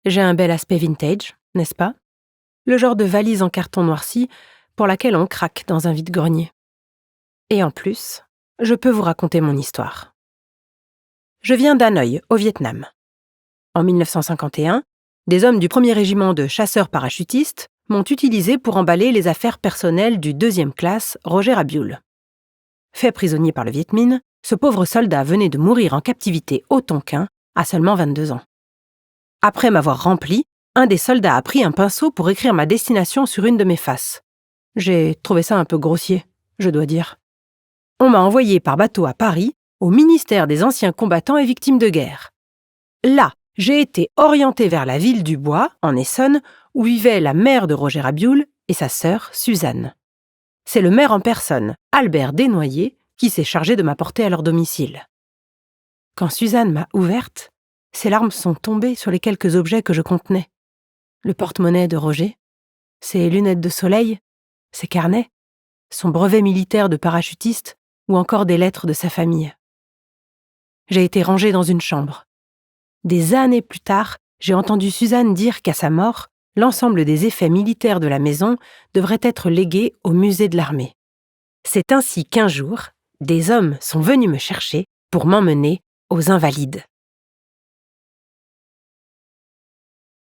J'ai un bel aspect vintage, n'est-ce pas? Le genre de valise en carton noirci pour laquelle on craque dans un vide-grenier. Et en plus, je peux vous raconter mon histoire. Je viens d'Hanoï, au Vietnam. En 1951, des hommes du 1er régiment de chasseurs parachutistes m'ont utilisé pour emballer les affaires personnelles du 2e classe Roger Abioul. Fait prisonnier par le Viet Minh, ce pauvre soldat venait de mourir en captivité au Tonkin à seulement 22 ans. Après m'avoir rempli, un des soldats a pris un pinceau pour écrire ma destination sur une de mes faces. J'ai trouvé ça un peu grossier, je dois dire. On m'a envoyé par bateau à Paris, au ministère des Anciens Combattants et Victimes de Guerre. Là, j'ai été orientée vers la ville du Bois, en Essonne, où vivait la mère de Roger Abioul et sa sœur, Suzanne. C'est le maire en personne, Albert Desnoyers, qui s'est chargé de m'apporter à leur domicile. Quand Suzanne m'a ouverte, ses larmes sont tombées sur les quelques objets que je contenais. Le porte-monnaie de Roger, ses lunettes de soleil, ses carnets, son brevet militaire de parachutiste ou encore des lettres de sa famille. J'ai été rangée dans une chambre. Des années plus tard, j'ai entendu Suzanne dire qu'à sa mort, l'ensemble des effets militaires de la maison devrait être légué au musée de l'armée. C'est ainsi qu'un jour, des hommes sont venus me chercher pour m'emmener aux Invalides.